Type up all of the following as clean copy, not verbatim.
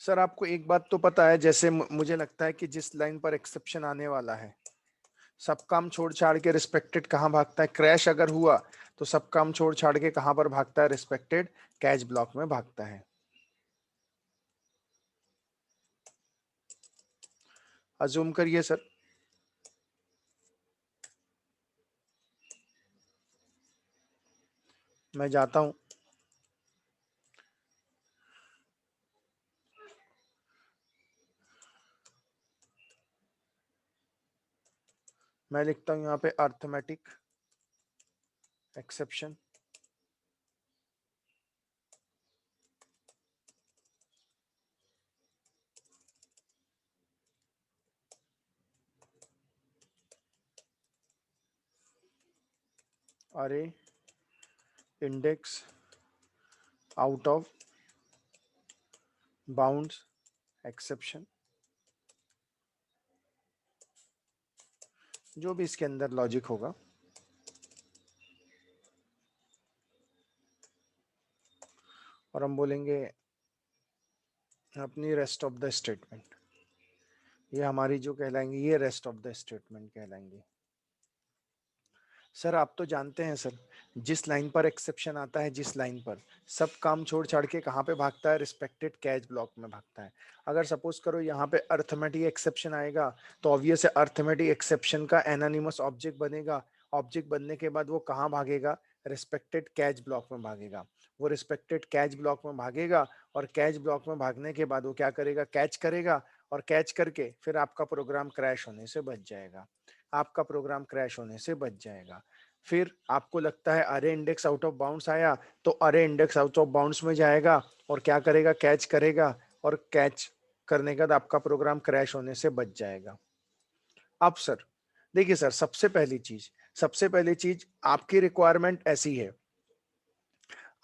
Sir आपको एक बात तो पता है, जैसे मुझे लगता है कि जिस लाइन पर एक्सेप्शन आने वाला है, सब काम छोड़ छाड़ के रिस्पेक्टेड कहाँ भागता है? क्रैश अगर हुआ तो सब काम छोड़ छाड़ के कहाँ पर भागता है? रिस्पेक्टेड कैच ब्लॉक में भागता है। अज्यूम करिए सर, मैं जाता हूं, मैं लिखता हूं यहाँ पे arithmetic exception, array index out of bounds exception, जो भी इसके अंदर लॉजिक होगा। और हम बोलेंगे अपनी रेस्ट ऑफ द स्टेटमेंट, ये हमारी जो कहलाएंगे ये रेस्ट ऑफ द स्टेटमेंट कहलाएंगे। सर आप तो जानते हैं सर, जिस लाइन पर एक्सेप्शन आता है, जिस लाइन पर सब काम छोड़ छाड़ के कहाँ पे भागता है? रिस्पेक्टेड कैच ब्लॉक में भागता है। अगर सपोज करो यहाँ पे अर्थमेटिक एक्सेप्शन आएगा तो ऑब्वियस है अर्थमेटिक एक्सेप्शन का एनोनिमस ऑब्जेक्ट बनेगा। ऑब्जेक्ट बनने के बाद वो कहाँ भागेगा? रिस्पेक्टेड कैच ब्लॉक में भागेगा। वो रिस्पेक्टेड कैच ब्लॉक में भागेगा और कैच ब्लॉक में भागने के बाद वो क्या करेगा? कैच करेगा, और कैच करके फिर आपका प्रोग्राम क्रैश होने से बच जाएगा। आपका प्रोग्राम क्रैश होने से बच जाएगा। फिर आपको लगता है अरे इंडेक्स आउट ऑफ बाउंड्स आया, तो अरे इंडेक्स आउट ऑफ बाउंड्स में जाएगा और क्या करेगा? कैच करेगा, और कैच करने के बाद आपका प्रोग्राम क्रैश होने से बच जाएगा। अब सर देखिए सर, सबसे पहली चीज आपकी रिक्वायरमेंट ऐसी है।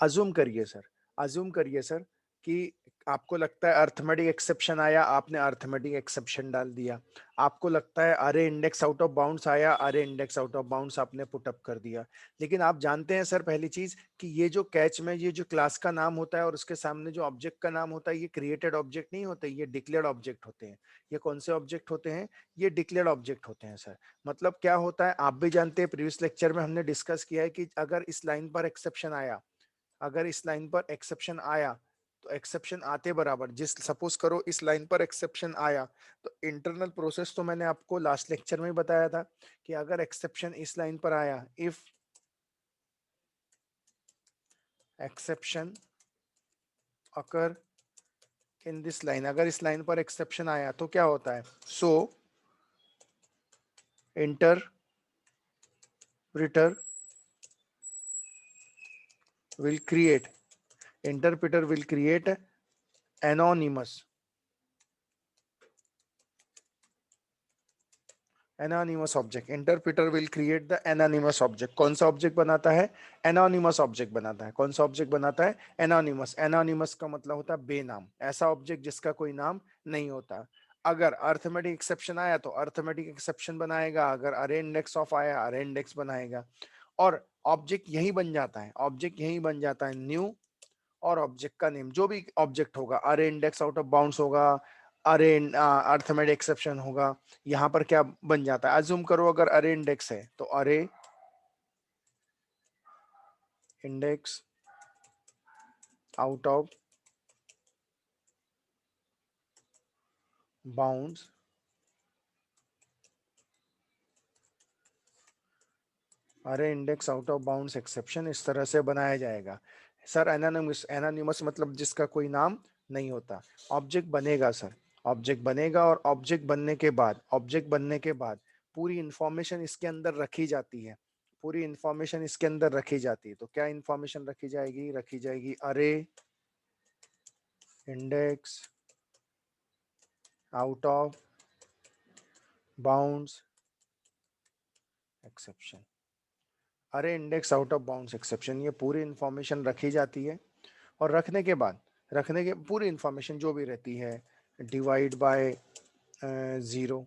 अज्यूम करिए सर, अज्यूम करिए सर कि आपको लगता है अर्थमेटिक एक्सेप्शन आया, आपने अर्थमेटिक एक्सेप्शन डाल दिया। आपको लगता है अरे इंडेक्स आउट ऑफ बाउंड्स आया, अरे इंडेक्स आउट ऑफ बाउंड्स आपने पुटअप कर दिया। लेकिन आप जानते हैं सर, पहली चीज कि ये जो कैच में ये जो क्लास का नाम होता है और उसके सामने जो ऑब्जेक्ट का नाम होता है, ये क्रिएटेड ऑब्जेक्ट नहीं होते, ये डिक्लेयर्ड ऑब्जेक्ट होते हैं। ये कौन से ऑब्जेक्ट होते हैं? ये डिक्लेयर्ड ऑब्जेक्ट होते हैं सर। मतलब क्या होता है आप भी जानते हैं, प्रीवियस लेक्चर में हमने डिस्कस किया है कि अगर इस लाइन पर एक्सेप्शन आया, अगर इस लाइन पर एक्सेप्शन आया, तो एक्सेप्शन आते बराबर, जिस सपोज करो इस लाइन पर एक्सेप्शन आया, तो इंटरनल प्रोसेस तो मैंने आपको लास्ट लेक्चर में बताया था कि अगर एक्सेप्शन इस लाइन पर आया, if exception occur in this line, अगर इस लाइन पर एक्सेप्शन आया तो क्या होता है? So interpreter will create, interpreter will create anonymous anonymous object. Interpreter will create the anonymous object. कौन सा ऑब्जेक्ट बनाता है? एनोनिमस ऑब्जेक्ट बनाता है। कौन सा ऑब्जेक्ट बनाता है? एनोनिमस। एनोनिमस का मतलब होता है बेनाम, ऐसा ऑब्जेक्ट जिसका कोई नाम नहीं होता। अगर अर्थमेटिक एक्सेप्शन आया तो अर्थमेटिक एक्सेप्शन बनाएगा, अगर अरे इंडेक्स ऑफ आया अरे इंडेक्स बनाएगा, और ऑब्जेक्ट यही बन जाता है, ऑब्जेक्ट यही बन जाता है न्यू, और ऑब्जेक्ट का नेम जो भी ऑब्जेक्ट होगा, अरे इंडेक्स आउट ऑफ बाउंड्स होगा, अरे अर्थमेटिक एक्सेप्शन होगा, यहां पर क्या बन जाता है? अज्यूम करो अगर अरे इंडेक्स है तो अरे इंडेक्स आउट ऑफ बाउंड्स अरे index out of bounds exception इस तरह से बनाया जाएगा। सर एनानिमस, एनानिमस मतलब जिसका कोई नाम नहीं होता। ऑब्जेक्ट बनेगा सर, ऑब्जेक्ट बनेगा, और ऑब्जेक्ट बनने के बाद, ऑब्जेक्ट बनने के बाद पूरी इंफॉर्मेशन इसके अंदर रखी जाती है। पूरी इंफॉर्मेशन इसके अंदर रखी जाती है। तो क्या इंफॉर्मेशन रखी जाएगी? रखी जाएगी array index out of bounds exception. Array index out of bounds exception, ये पूरी इंफॉर्मेशन रखी जाती है। और रखने के बाद, रखने के पूरी इंफॉर्मेशन जो भी रहती है, डिवाइड बाय 0,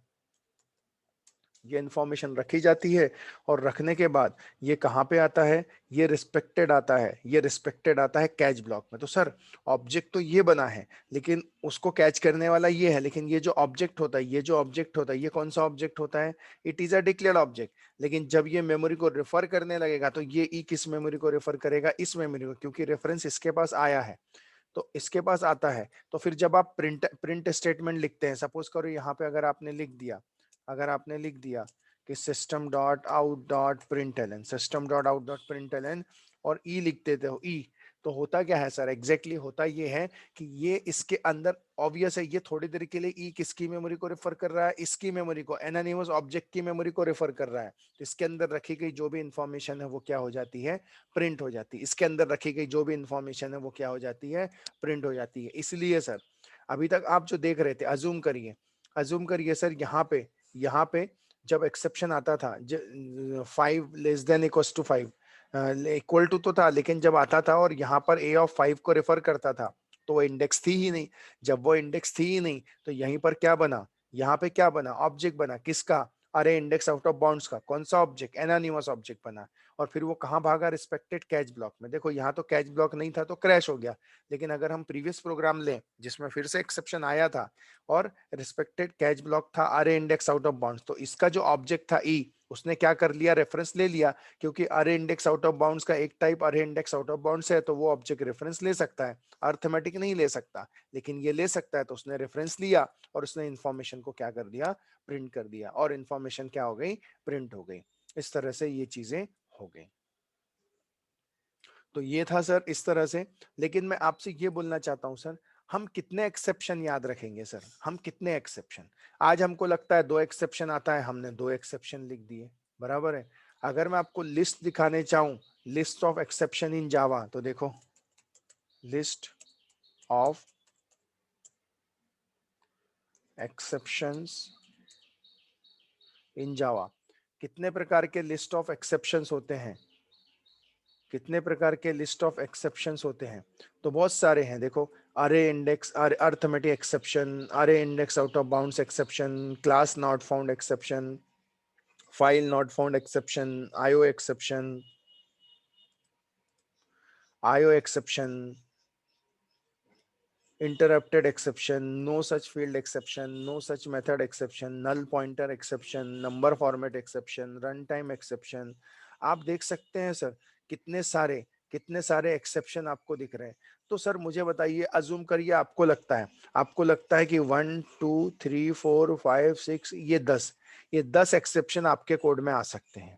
ये इंफॉर्मेशन रखी जाती है और रखने के बाद ये कहाँ पे आता है, ये रिस्पेक्टेड आता है, ये रिस्पेक्टेड आता है कैच ब्लॉक में। तो सर ऑब्जेक्ट तो ये बना है लेकिन उसको कैच करने वाला ये है, लेकिन ये जो ऑब्जेक्ट होता है, ये जो ऑब्जेक्ट होता है, ये कौन सा ऑब्जेक्ट होता है, it is a declared object. लेकिन जब ये मेमोरी को रेफर करने लगेगा तो ये ई किस मेमोरी को रेफर करेगा, इस मेमोरी को, क्योंकि रेफरेंस इसके पास आया है तो इसके पास आता है। तो फिर जब आप प्रिंट स्टेटमेंट लिखते हैं, सपोज करो यहाँ पे अगर आपने लिख दिया, अगर आपने लिख दिया कि system dot out dot print L N, system dot out dot print L N, और ई लिख देते हो ई, तो होता क्या है सर, एग्जैक्टली होता ये है कि ये इसके अंदर ऑब्वियस है, ये थोड़ी देर के लिए ई किसकी मेमोरी को रेफर कर रहा है, इसकी मेमोरी को, एनोनिमस ऑब्जेक्ट की मेमोरी को रेफर कर रहा है। तो इसके अंदर रखी गई जो भी इंफॉर्मेशन है वो क्या हो जाती है, प्रिंट हो जाती है। इसके अंदर रखी गई जो भी इंफॉर्मेशन है वो क्या हो जाती है, प्रिंट हो जाती है। इसलिए सर अभी तक आप जो देख रहे थे, अज्यूम करिए सर, यहाँ पे जब एक्सेप्शन आता था, 5 इक्वल टू तो था, लेकिन जब आता था और यहाँ पर ए ऑफ 5 को रेफर करता था तो वो इंडेक्स थी ही नहीं। जब वो इंडेक्स थी ही नहीं तो यहीं पर क्या बना, यहाँ पे क्या बना, ऑब्जेक्ट बना, किसका, अरे इंडेक्स आउट ऑफ बाउंड्स का। कौन सा ऑब्जेक्ट, एनोनिमस ऑब्जेक्ट बना। और फिर वो कहाँ भागा, रिस्पेक्टेड कैच ब्लॉक में। देखो यहाँ तो कैच ब्लॉक नहीं था तो क्रैश हो गया, लेकिन अगर हम प्रीवियस प्रोग्राम लें जिसमें फिर से एक्सेप्शन आया था और रिस्पेक्टेड कैच ब्लॉक था अरे इंडेक्स आउट ऑफ बाउंड्स, तो इसका जो ऑब्जेक्ट था ई, उसने क्या कर लिया, रेफरेंस ले लिया। क्योंकि अरे इंडेक्स आउट ऑफ बाउंड्स का एक टाइप अरे इंडेक्स आउट ऑफ बाउंड्स है, तो वो ऑब्जेक्ट रेफरेंस ले सकता है, अर्थमेटिक नहीं ले सकता, लेकिन ये ले सकता है। तो उसने रेफरेंस लिया और उसने इंफॉर्मेशन को क्या कर दिया, प्रिंट कर दिया, और इंफॉर्मेशन क्या हो गई, प्रिंट हो गई। इस तरह से ये चीजें हो गई। तो ये था सर इस तरह से। लेकिन मैं आपसे ये बोलना चाहता हूं सर, हम कितने एक्सेप्शन याद रखेंगे सर, हम कितने एक्सेप्शन। आज हमको लगता है 2 एक्सेप्शन आता है, हमने 2 एक्सेप्शन लिख दिए, बराबर है। अगर मैं आपको लिस्ट दिखाने चाहूं, लिस्ट ऑफ एक्सेप्शन इन जावा, तो देखो लिस्ट ऑफ एक्सेप्शंस इन जावा, कितने प्रकार के लिस्ट ऑफ एक्सेप्शंस होते हैं, कितने प्रकार के लिस्ट ऑफ एक्सेप्शंस होते हैं। तो बहुत सारे हैं, देखो अरे इंडेक्स, अरे arithmetic exception, array index out of bounds exception, class not found exception, file not found exception, IO exception, interrupted exception, no such field exception, no such method exception, null pointer exception, number format exception, runtime exception। आप देख सकते हैं sir कितने सारे exception आपको दिख रहे हैं। तो सर मुझे बताइए, अजूम करिए आपको लगता है कि 1 2 3 4 5 6 ये 10 एक्सेप्शन आपके कोड में आ सकते हैं,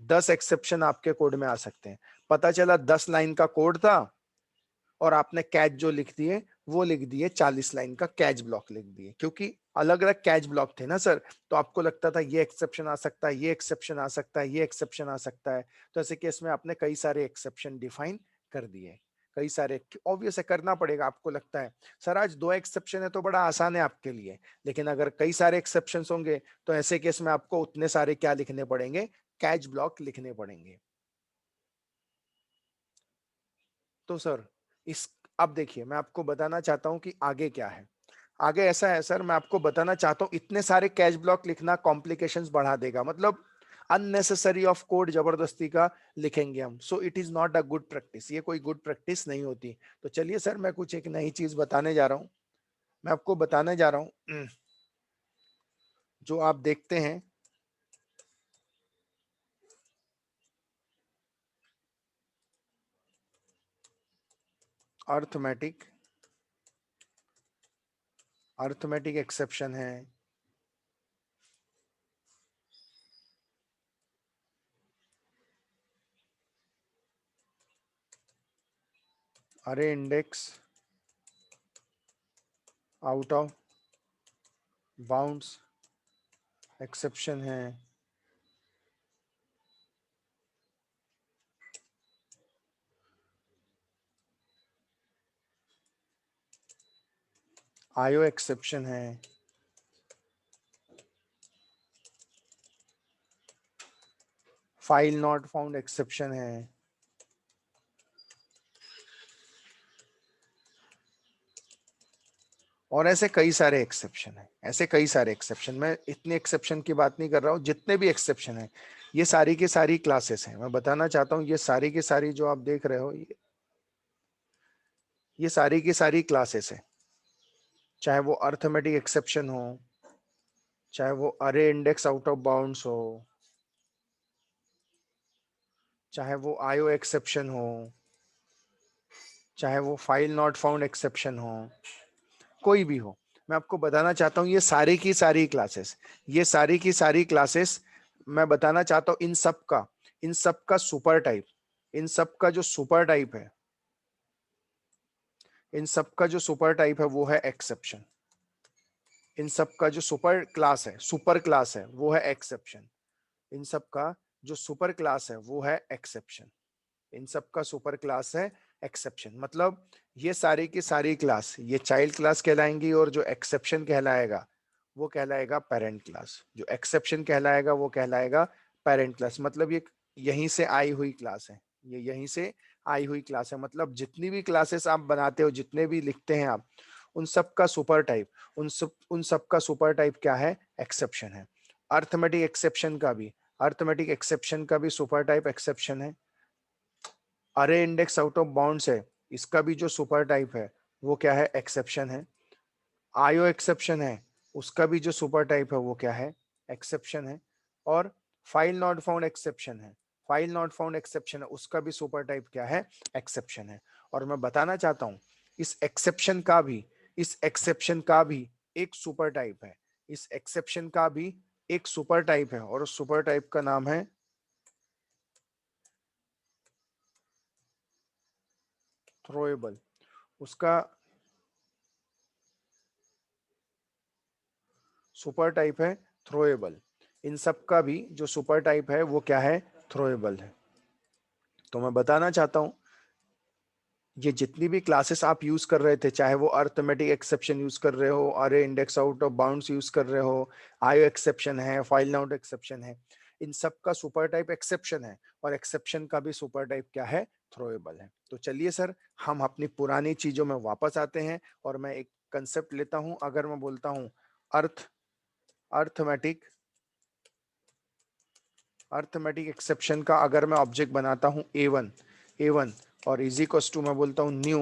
10 एक्सेप्शन आपके कोड में आ सकते हैं। पता चला 10 लाइन का कोड था और आपने कैच जो लिख दिए वो लिख दिए 40 लाइन का कैच ब्लॉक लिख दिए, क्योंकि अलग अलग कैच ब्लॉक थे ना सर। तो आपको लगता था ये एक्सेप्शन आ सकता है, ये एक्सेप्शन आ सकता है, ये एक्सेप्शन आ सकता है। तो ऐसे केस में आपने कई सारे एक्सेप्शन डिफाइन कर दिए, कई सारे। ऑब्वियस है करना पड़ेगा, आपको लगता है सर आज 2 एक्सेप्शन है तो बड़ा आसान है आपके लिए, लेकिन अगर कई सारे एक्सेप्शन होंगे तो ऐसे केस में आपको उतने सारे क्या लिखने पड़ेंगे, कैच ब्लॉक लिखने पड़ेंगे। तो सर इस, अब देखिए मैं आपको बताना चाहता हूं कि आगे क्या है। आगे ऐसा है सर, मैं आपको बताना चाहता हूं इतने सारे कैच ब्लॉक लिखना कॉम्प्लिकेशंस बढ़ा देगा, मतलब अननेसेसरी ऑफ कोड जबरदस्ती का लिखेंगे हम। So it is not a good practice, ये कोई गुड प्रैक्टिस नहीं होती। तो चलिए सर मैं कुछ एक नई चीज बताने जा रहा हूं, मैं आपको बताने जा रहा हूं जो आप देखते हैं अर्थमेटिक, अर्थमेटिक एक्सेप्शन है, अरे index out of bounds exception है, आईओ एक्सेप्शन है, फाइल नॉट फाउंड एक्सेप्शन है, और ऐसे कई सारे एक्सेप्शन है, ऐसे कई सारे एक्सेप्शन। मैं इतने एक्सेप्शन की बात नहीं कर रहा हूँ, जितने भी एक्सेप्शन है ये सारी की सारी क्लासेस हैं। मैं बताना चाहता हूँ ये सारी की सारी जो आप देख रहे हो ये सारी की सारी क्लासेस है। चाहे वो अर्थमेटिक एक्सेप्शन हो, चाहे वो अरे इंडेक्स आउट ऑफ बाउंड्स हो, चाहे वो आईओ एक्सेप्शन हो, चाहे वो फाइल नॉट फाउंड एक्सेप्शन हो, कोई भी हो, मैं आपको बताना चाहता हूँ ये सारी की सारी क्लासेस, ये सारी की सारी क्लासेस मैं बताना चाहता हूँ इन सब का सुपर टाइप, इन सब का जो सुपर टाइप है, इन सब का जो सुपर टाइप है वो है एक्सेप्शन। इन सब का जो सुपर क्लास है वो है एक्सेप्शन। इन सब का जो सुपर क्लास है वो है एक्सेप्शन। इन सब का सुपर क्लास है एक्सेप्शन। मतलब ये सारी की सारी क्लास ये चाइल्ड क्लास कहलाएंगी, और जो एक्सेप्शन कहलाएगा वो कहलाएगा पेरेंट क्लास, जो एक्सेप्शन कहलाएगा वो कहलाएगा पेरेंट क्लास। मतलब ये यहीं से आई हुई क्लास है, ये यहीं से आई हुई क्लास है। मतलब जितनी भी क्लासेस आप बनाते हो, जितने भी लिखते हैं आप, उन सब का सुपर टाइप, उन सब का सुपर टाइप क्या है? एक्सेप्शन है। अर्थमेटिक एक्सेप्शन का भी, अर्थमेटिक एक्सेप्शन का भी सुपर टाइप एक्सेप्शन है। अरे इंडेक्स आउट ऑफ बाउंड्स है, इसका भी जो सुपर टाइप है वो क्या है? एक्सेप्शन है। आईओ एक्सेप्शन है, उसका भी जो सुपर टाइप है वो क्या है? एक्सेप्शन है। और फाइल नॉट फाउंड एक्सेप्शन है, फाइल नॉट फाउंड एक्सेप्शन है, उसका भी सुपर टाइप क्या है? एक्सेप्शन है। और मैं बताना चाहता हूं इस एक्सेप्शन का भी, इस एक्सेप्शन का भी एक सुपर टाइप है, इस एक्सेप्शन का भी एक सुपर टाइप है, और उस सुपर टाइप का नाम है थ्रोएबल। उसका सुपर टाइप है थ्रोएबल। इन सब का भी जो सुपर टाइप है वो क्या है? थ्रोएबल है। तो मैं बताना चाहता हूं ये जितनी भी क्लासेस आप यूज कर रहे थे, चाहे वो अर्थमेटिक एक्सेप्शन यूज कर रहे हो, अरे index out of bounds use कर रहे हो, आईओ एक्सेप्शन है, फाइल नाउट एक्सेप्शन है, इन सब का सुपर टाइप एक्सेप्शन है, और एक्सेप्शन का भी सुपर टाइप क्या है? थ्रोएबल है। तो चलिए सर, हम अपनी पुरानी चीजों में वापस आते हैं, और मैं एक कंसेप्ट लेता हूं। अगर मैं बोलता हूं अर्थ अर्थमेटिक अर्थमेटिक एक्सेप्शन का अगर मैं ऑब्जेक्ट बनाता हूं ए वन और इज इक्वल्स टू मैं बोलता हूं न्यू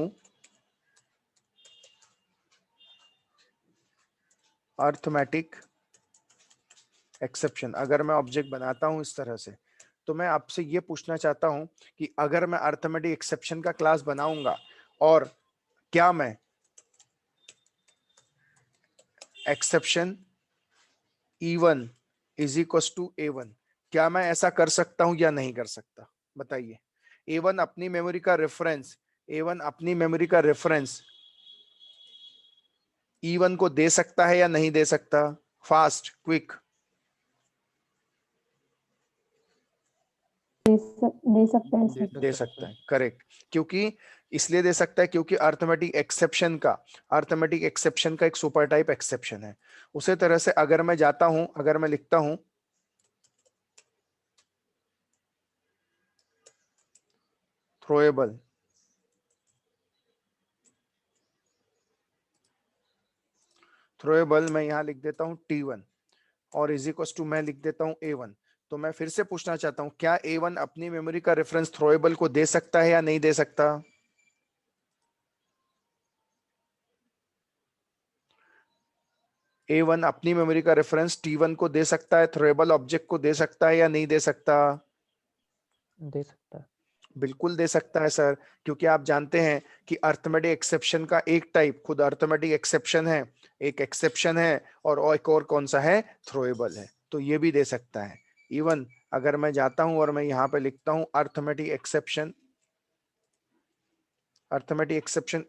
अर्थमेटिक एक्सेप्शन, अगर मैं ऑब्जेक्ट बनाता हूं इस तरह से, तो मैं आपसे ये पूछना चाहता हूं कि अगर मैं अर्थमेटिक एक्सेप्शन का क्लास बनाऊंगा, और क्या मैं exception E1 is equals to A1, क्या मैं ऐसा कर सकता हूं या नहीं कर सकता? बताइए। A1 अपनी मेमोरी का रेफरेंस, A1 अपनी मेमोरी का रेफरेंस E1 को दे सकता है या नहीं दे सकता? Fast quick. दे सकते हैं सर। दे सकता है, करेक्ट। क्योंकि इसलिए दे सकता है क्योंकि अर्थमेटिक एक्सेप्शन का एक सुपर टाइप एक्सेप्शन है। उसी तरह से अगर मैं जाता हूं, अगर मैं लिखता हूं थ्रोएबल, थ्रोएबल मैं यहां लिख देता हूं T1, और इज इक्वल टू मैं लिख देता हूं A1, तो मैं फिर से पूछना चाहता हूं क्या A1 अपनी मेमोरी का रेफरेंस थ्रोएबल को दे सकता है या नहीं दे सकता? A1 अपनी मेमोरी का रेफरेंस T1 को दे सकता है, थ्रोएबल ऑब्जेक्ट को दे सकता है या नहीं दे सकता? दे सकता है। बिल्कुल दे सकता है सर, क्योंकि आप जानते हैं कि अर्थमेटिक एक्सेप्शन का एक टाइप खुद अर्थमेटिक एक्सेप्शन है, एक एक्सेप्शन है, और एक और कौन सा है? थ्रोएबल है। तो ये भी दे सकता है। इवन अगर मैं जाता हूं और मैं यहां पे लिखता हूं अर्थमेटिक एक्सेप्शन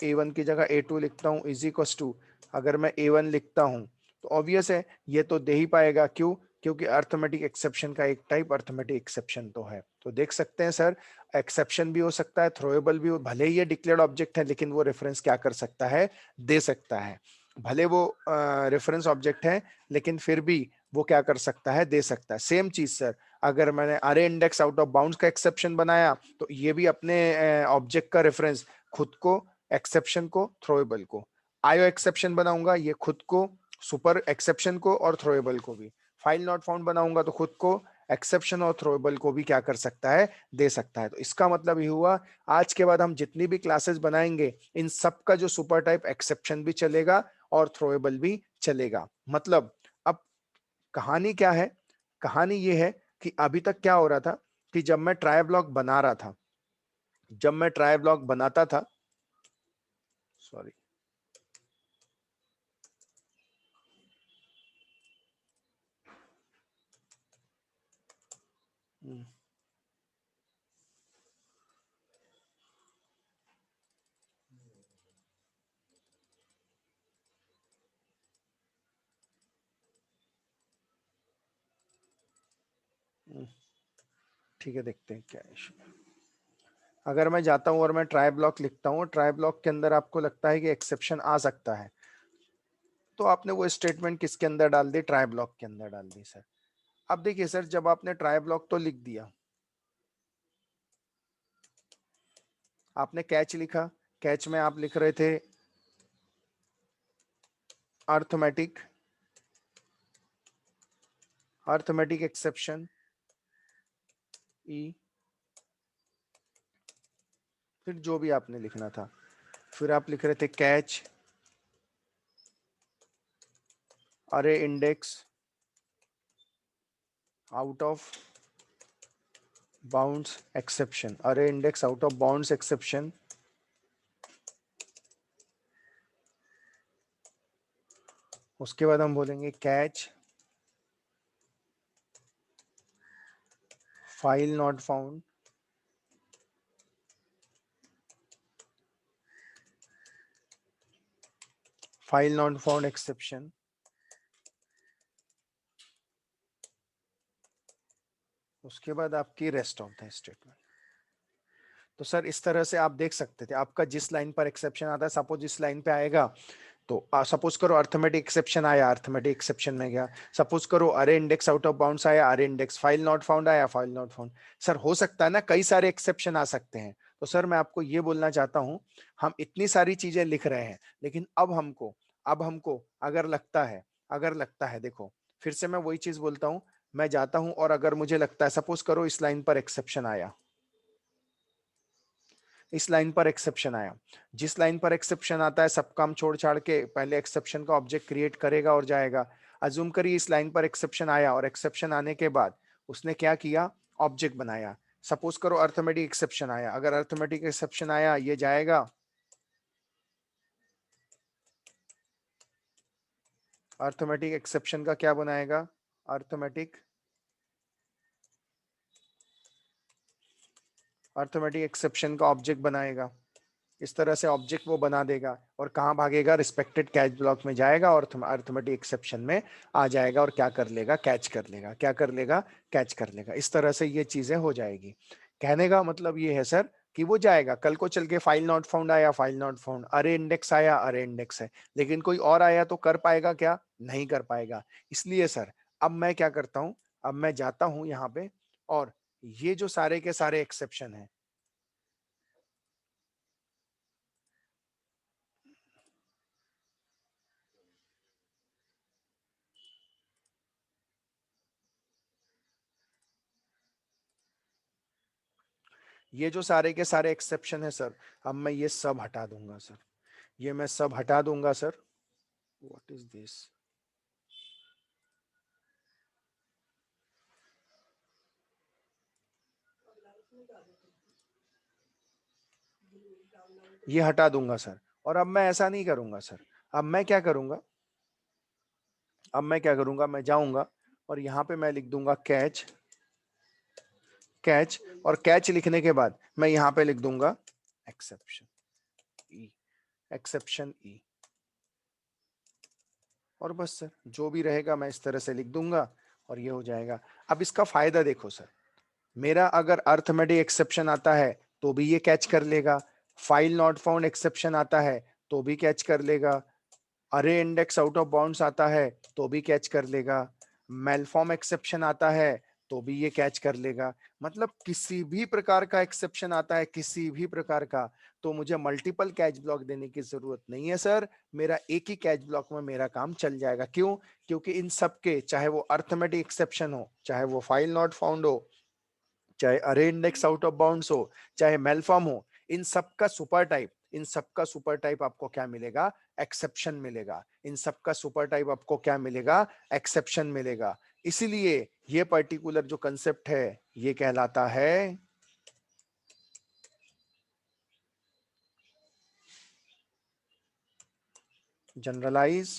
A1 की जगह A2 लिखता हूं इज इक्वल टू, अगर मैं A1 लिखता हूं तो ऑब्वियस है ये तो दे ही पाएगा। क्यों? क्योंकि अर्थमेटिक एक्सेप्शन का एक टाइप अर्थमेटिक एक्सेप्शन तो है। तो देख सकते हैं सर, एक्सेप्शन भी हो सकता है, थ्रोएबल भी हो, भले ही ये डिक्लेयर्ड ऑब्जेक्ट है लेकिन वो रेफरेंस क्या कर सकता है? दे सकता है। भले वो रेफरेंस ऑब्जेक्ट है लेकिन फिर भी वो क्या कर सकता है? दे सकता है। सेम चीज सर, अगर मैंने अरे इंडेक्स आउट ऑफ बाउंड्स का एक्सेप्शन बनाया तो ये भी अपने ऑब्जेक्ट का रेफरेंस खुद को, एक्सेप्शन को, थ्रोएबल को, आयो एक्सेप्शन बनाऊंगा, ये खुद को, सुपर एक्सेप्शन को और थ्रोएबल को भी। फाइल नॉट फाउंड बनाऊंगा तो खुद को, एक्सेप्शन और थ्रोएबल को भी क्या कर सकता है, दे सकता है। तो इसका मतलब ये हुआ, आज के बाद हम जितनी भी क्लासेस बनाएंगे इन सब का जो सुपर टाइप एक्सेप्शन भी चलेगा और थ्रोएबल भी चलेगा। मतलब अब कहानी क्या है, कहानी ये है कि अभी तक क्या हो रहा था कि जब मैं ट्राई ब्लॉक बना रहा था, जब मैं ट्राई ब्लॉक बनाता था, सॉरी, ठीक है, देखते हैं क्या इशू। अगर मैं जाता हूं और मैं ट्राई ब्लॉक लिखता हूं, ट्राई ब्लॉक के अंदर आपको लगता है कि एक्सेप्शन आ सकता है, तो आपने वो स्टेटमेंट किसके अंदर डाल दी, ट्राई ब्लॉक के अंदर डाल दी सर। अब देखिए सर, जब आपने ट्राई ब्लॉक तो लिख दिया, आपने कैच लिखा, कैच में आप लिख रहे थे अर्थमेटिक, अर्थमेटिक एक्सेप्शन ई, फिर जो भी आपने लिखना था, फिर आप लिख रहे थे catch array index out of bounds exception, array index out of bounds exception. उसके बाद हम बोलेंगे catch file not found, file not found exception. उसके बाद आपकी रेस्ट ऑफ द स्टेटमेंट। तो सर इस तरह से आप देख सकते थे, आपका जिस लाइन पर एक्सेप्शन आता है, सपोज इस लाइन पे आएगा, तो सपोज करो अर्थमेटिक एक्सेप्शन आया, अर्थमेटिक एक्सेप्शन में गया। सपोज करो अरे इंडेक्स आउट ऑफ बाउंड्स आया, अरे इंडेक्स, फाइल नॉट फाउंड आया, फाइल नॉट फाउंड। सर हो सकता है ना कई सारे एक्सेप्शन आ सकते हैं। तो सर मैं आपको ये बोलना चाहता हूं, हम इतनी सारी चीजें लिख रहे हैं, लेकिन अब हमको अगर लगता है, देखो फिर से मैं वही चीज बोलता हूं, मैं जाता हूं और अगर मुझे लगता है, सपोज करो इस लाइन पर एक्सेप्शन आया, इस लाइन पर एक्सेप्शन आया, जिस लाइन पर एक्सेप्शन आता है सब काम छोड़ छाड़ के पहले एक्सेप्शन का ऑब्जेक्ट क्रिएट करेगा और जाएगा। अज्यूम करिए इस लाइन पर एक्सेप्शन आया और एक्सेप्शन आने के बाद उसने क्या किया, ऑब्जेक्ट बनाया। सपोज करो अर्थमेटिक एक्सेप्शन आया, अगर अर्थमेटिक एक्सेप्शन आया, ये जाएगा, अर्थमेटिक एक्सेप्शन का क्या बनाएगा, अर्थमेटिक अर्थमेटिक एक्सेप्शन का ऑब्जेक्ट बनाएगा। इस तरह से ऑब्जेक्ट वो बना देगा और कहाँ भागेगा, रिस्पेक्टेड कैच ब्लॉक में जाएगा और अर्थमेटिक एक्सेप्शन में आ जाएगा और क्या कर लेगा, कैच कर लेगा, क्या कर लेगा, कैच कर लेगा। इस तरह से ये चीजें हो जाएगी। कहने का मतलब ये है सर कि वो जाएगा, कल को चल के फाइल नॉट फाउंड आया, फाइल नॉट फाउंड, अरे इंडेक्स आया, अरे इंडेक्स है, लेकिन कोई और आया तो कर पाएगा क्या, नहीं कर पाएगा। इसलिए सर अब मैं क्या करता हूं, अब मैं जाता हूं यहाँ पे और ये जो सारे के सारे एक्सेप्शन है, ये जो सारे के सारे एक्सेप्शन है सर, अब मैं ये सब हटा दूंगा सर, ये मैं सब हटा दूंगा सर। व्हाट इज दिस, ये हटा दूंगा सर। और अब मैं ऐसा नहीं करूंगा सर, अब मैं क्या करूंगा, अब मैं क्या करूंगा, मैं जाऊंगा और यहां पे मैं लिख दूंगा कैच, कैच, और कैच लिखने के बाद मैं यहां पे लिख दूंगा एक्सेप्शन ई, एक्सेप्शन ई, और बस सर जो भी रहेगा मैं इस तरह से लिख दूंगा और ये हो जाएगा। अब इसका फायदा देखो सर, मेरा अगर अर्थमेटिक एक्सेप्शन आता है तो भी ये कैच कर लेगा, फाइल नॉट फाउंड एक्सेप्शन आता है तो भी कैच कर लेगा, अरे इंडेक्स आउट ऑफ बाउंड्स आता है तो भी कैच कर लेगा, मेलफॉर्म एक्सेप्शन आता है तो भी ये कैच कर लेगा। मतलब किसी भी प्रकार का एक्सेप्शन आता है, किसी भी प्रकार का, तो मुझे मल्टीपल कैच ब्लॉक देने की जरूरत नहीं है सर, मेरा एक ही कैच ब्लॉक में मेरा काम चल जाएगा। क्यों? क्योंकि इन सबके, चाहे वो अर्थमेटिक एक्सेप्शन हो, चाहे वो फाइल नॉट फाउंड हो, चाहे अरे इंडेक्स आउट ऑफ बाउंड्स हो, चाहे मेलफॉर्म हो, इन सबका सुपर टाइप आपको क्या मिलेगा? एक्सेप्शन मिलेगा। इन सबका सुपर टाइप आपको क्या मिलेगा? एक्सेप्शन मिलेगा। इसीलिए ये पर्टिकुलर जो कंसेप्ट है ये कहलाता है जनरलाइज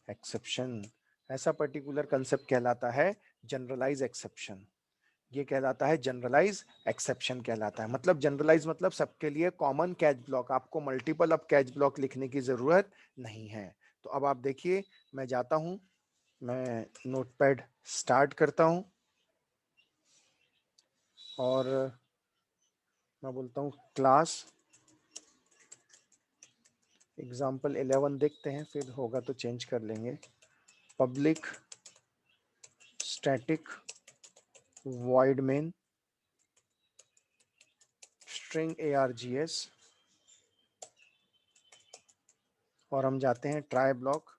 एक्सेप्शन। ऐसा पर्टिकुलर कंसेप्ट कहलाता है जनरलाइज एक्सेप्शन। ये कहलाता है जनरलाइज एक्सेप्शन कहलाता है। मतलब जनरलाइज मतलब सबके लिए कॉमन कैच ब्लॉक, आपको मल्टीपल अब कैच ब्लॉक लिखने की जरूरत नहीं है। तो अब आप देखिए, मैं जाता हूं, मैं नोटपैड स्टार्ट करता हूं और मैं बोलता हूं क्लास एग्जाम्पल 11 देखते हैं, फिर होगा तो चेंज कर लेंगे। Public static void main string args, और हम जाते हैं ट्राई ब्लॉक,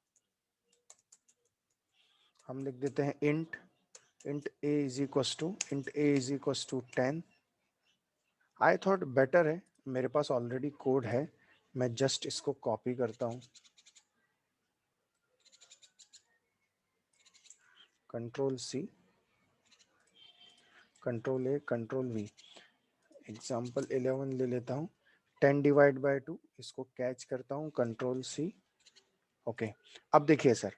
हम लिख देते हैं int a is equals to 10। I thought better है, मेरे पास ऑलरेडी कोड है, मैं जस्ट इसको कॉपी करता हूं, control C, control A, control V, example 11 ले लेता हूं, 10 डिवाइड बाय 2, इसको कैच करता हूं, कंट्रोल सी। ओके, अब देखिए सर,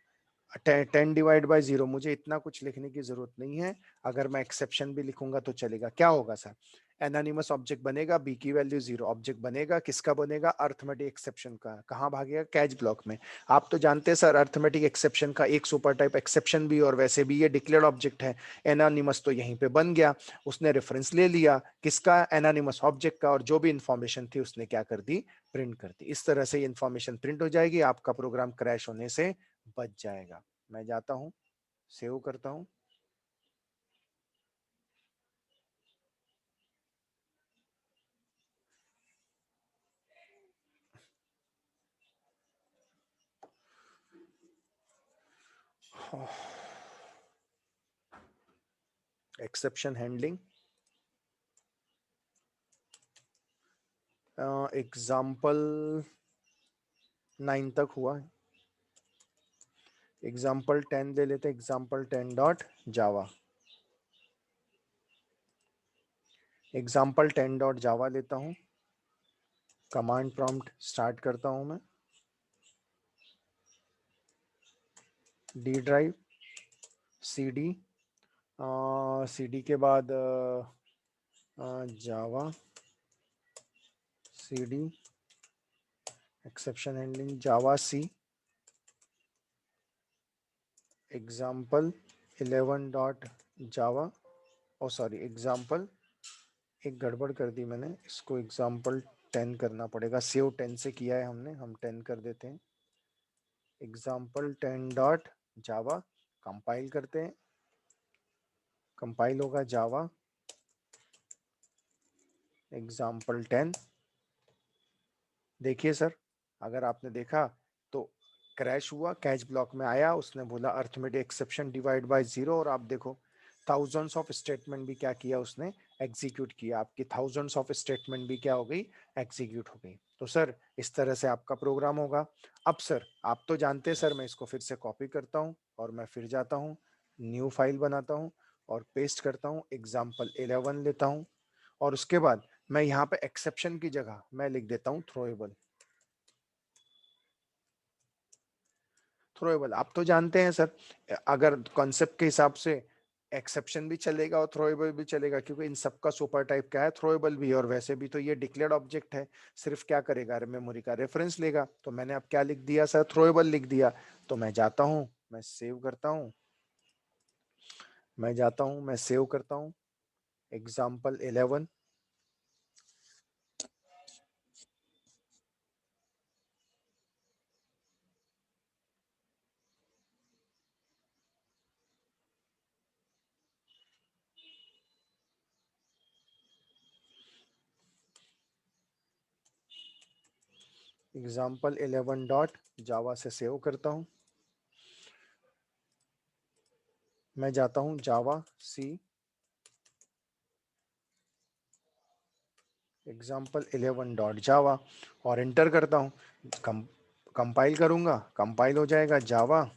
10 डिवाइड बाय 0, मुझे इतना कुछ लिखने की जरूरत नहीं है। अगर मैं एक्सेप्शन भी लिखूंगा तो चलेगा। क्या होगा सर? एनोनिमस ऑब्जेक्ट बनेगा, बी की वैल्यू 0, ऑब्जेक्ट बनेगा, किसका बनेगा? अर्थमेटिक एक्सेप्शन का। कहां भागेगा? कैच ब्लॉक में। आप तो जानते हैं सर, अर्थमेटिक एक्सेप्शन का एक सुपर टाइप एक्सेप्शन भी, और वैसे भी ये डिक्लेयर्ड ऑब्जेक्ट है। एनोनिमस तो यहीं पे बन गया, उसने रेफरेंस ले लिया किसका? एनोनिमस ऑब्जेक्ट का, और जो भी इंफॉर्मेशन थी उसने क्या कर दी? प्रिंट कर दी। इस तरह से इंफॉर्मेशन प्रिंट हो जाएगी, आपका प्रोग्राम क्रैश होने से बच जाएगा। मैं जाता हूं, सेव करता हूं, एक्सेप्शन हैंडलिंग, एग्जाम्पल 9 तक हुआ है। एग्जाम्पल 10 ले लेते हैं, example 10 dot Java, example 10 dot Java लेता हूं, कमांड प्रॉम्प्ट स्टार्ट करता हूं मैं, D drive, C D, C D के बाद Java, C D, exception handling, Java सी, example 11 dot Java, oh sorry example, एक गड़बड़ कर दी मैंने, इसको एग्जाम्पल 10 करना पड़ेगा, सेव 10 से किया है हमने, हम 10 कर देते हैं। एग्जाम्पल 10 डॉट जावा, कंपाइल करते हैं, कंपाइल होगा जावा एग्जाम्पल 10। देखिए सर, अगर आपने देखा तो क्रैश हुआ, कैच ब्लॉक में आया, उसने बोला अर्थमेटिक एक्सेप्शन डिवाइड बाय 0, और आप देखो थाउजेंड्स ऑफ स्टेटमेंट भी क्या किया उसने? एग्जीक्यूट किया। आपकी थाउजेंड्स ऑफ स्टेटमेंट भी क्या हो गई? एग्जीक्यूट हो गई। तो सर इस तरह से आपका प्रोग्राम होगा। अब सर आप तो जानते हैं सर, मैं इसको फिर से कॉपी करता हूं और मैं फिर जाता हूं, न्यू फाइल बनाता हूं और पेस्ट करता हूं, एग्जाम्पल 11 लेता हूं, और उसके बाद मैं यहाँ पे एक्सेप्शन की जगह मैं लिख देता हूं थ्रोएबल। थ्रोएबल आप तो जानते हैं सर, अगर कॉन्सेप्ट के हिसाब से एक्सेप्शन भी चलेगा और थ्रोएबल भी चलेगा, क्योंकि इन सबका सुपर टाइप क्या है? थ्रोएबल भी। और वैसे भी तो ये डिक्लेयर्ड ऑब्जेक्ट है, सिर्फ क्या करेगा? मेमोरी का रेफरेंस लेगा। तो मैंने अब क्या लिख दिया सर? थ्रोएबल लिख दिया। तो मैं जाता हूं, मैं सेव करता हूं, मैं जाता हूं, मैं सेव करता हूं, एग्जाम्पल 11, एग्जाम्पल 11 डॉट जावा से सेव करता हूं। मैं जाता हूं जावा सी एग्जाम्पल 11 डॉट जावा और एंटर करता हूं। कंपाइल करूंगा, कंपाइल हो जाएगा जावा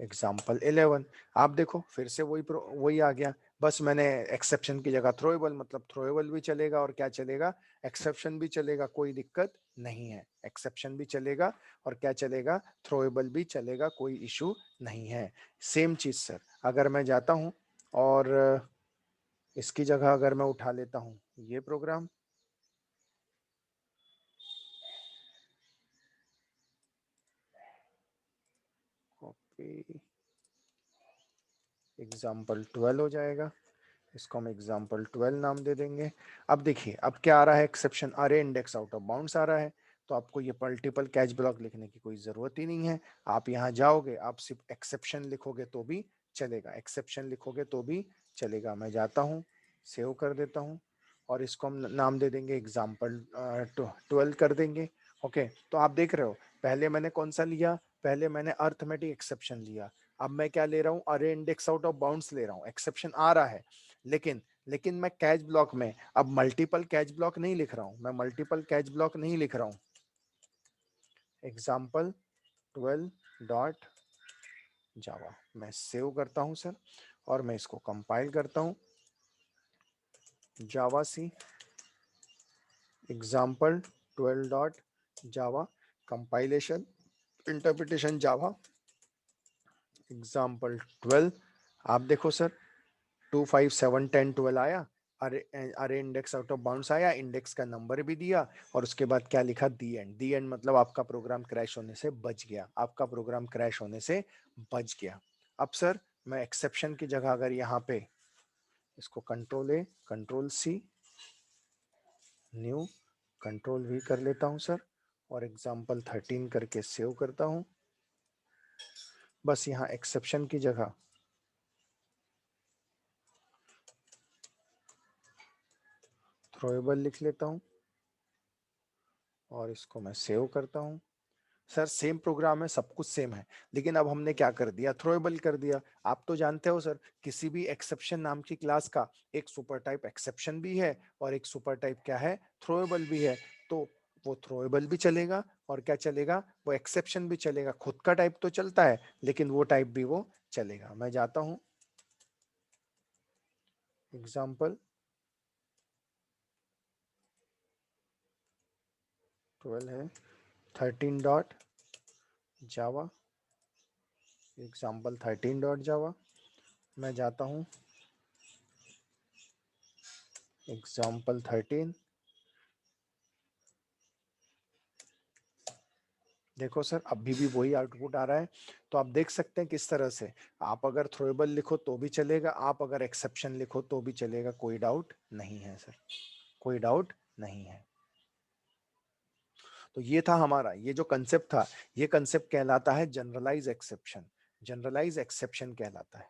एग्जाम्पल 11। आप देखो फिर से वही आ गया। बस मैंने एक्सेप्शन की जगह थ्रोएबल, मतलब थ्रोएबल भी चलेगा और क्या चलेगा, एक्सेप्शन भी चलेगा, कोई दिक्कत नहीं है। एक्सेप्शन भी चलेगा और क्या चलेगा, थ्रोएबल भी चलेगा, कोई इशू नहीं है। सेम चीज सर, अगर मैं जाता हूं और इसकी जगह अगर मैं उठा लेता हूं ये प्रोग्राम, कॉपी, एग्जाम्पल 12 हो जाएगा। इसको हम एग्जाम्पल 12 नाम दे देंगे। अब देखिए अब क्या आ रहा है, exception array index out of bounds आ रहा है। तो आपको ये मल्टीपल कैच ब्लॉक लिखने की कोई जरूरत ही नहीं है। आप यहाँ जाओगे, आप सिर्फ एक्सेप्शन लिखोगे तो भी चलेगा, एक्सेप्शन लिखोगे तो भी चलेगा। मैं जाता हूँ, सेव कर देता हूँ और इसको हम नाम दे देंगे एग्जाम्पल 12 कर देंगे। ओके, तो आप देख रहे हो पहले मैंने कौन सा लिया, पहले मैंने अर्थमेटिक एक्सेप्शन लिया। अब मैं क्या ले रहा हूँ, अरे इंडेक्स आउट ऑफ बाउंड्स ले रहा हूँ। एक्सेप्शन आ रहा है लेकिन लेकिन मैं कैच ब्लॉक में अब मल्टीपल कैच ब्लॉक नहीं लिख रहा हूं, मैं मल्टीपल कैच ब्लॉक नहीं लिख रहा हूं। एग्जाम्पल 12 डॉट जावा मैं सेव करता हूं सर और मैं इसको कंपाइल करता हूं। जावा सी example 12 dot Java compilation interpretation Java example 12। आप देखो सर 2 5 7 10 12 आया, अरे अरे इंडेक्स आउट ऑफ बाउंड्स आया, इंडेक्स का नंबर भी दिया और उसके बाद क्या लिखा, दी एंड। दी एंड मतलब आपका प्रोग्राम क्रैश होने से बच गया, आपका प्रोग्राम क्रैश होने से बच गया। अब सर मैं एक्सेप्शन की जगह अगर यहाँ पे इसको control A control C new control V कर लेता हूँ सर और एग्जाम्पल 13 करके सेव करता हूँ। बस यहाँ एक्सेप्शन की जगह थ्रोएबल लिख लेता हूँ और इसको मैं सेव करता हूँ। सर सेम प्रोग्राम है, सब कुछ सेम है, लेकिन अब हमने क्या कर दिया, थ्रोएबल कर दिया। आप तो जानते हो सर किसी भी एक्सेप्शन नाम की क्लास का एक सुपर टाइप एक्सेप्शन भी है और एक सुपर टाइप क्या है, थ्रोएबल भी है। तो वो थ्रोएबल भी चलेगा और क्या चलेगा, वो एक्सेप्शन भी चलेगा। खुद का टाइप तो चलता है लेकिन वो टाइप भी वो चलेगा। मैं जाता हूं एग्जाम्पल 12 है 13 डॉट जावा एग्जाम्पल 13 डॉट जावा। मैं जाता हूं एग्जाम्पल 13। देखो सर अभी भी वही आउटपुट आ रहा है। तो आप देख सकते हैं किस तरह से आप अगर थ्रोएबल लिखो तो भी चलेगा, आप अगर एक्सेप्शन लिखो तो भी चलेगा, कोई डाउट नहीं है सर, कोई डाउट नहीं है। तो ये था हमारा, ये जो कंसेप्ट था, ये कंसेप्ट कहलाता है जनरलाइज एक्सेप्शन, जनरलाइज एक्सेप्शन कहलाता है।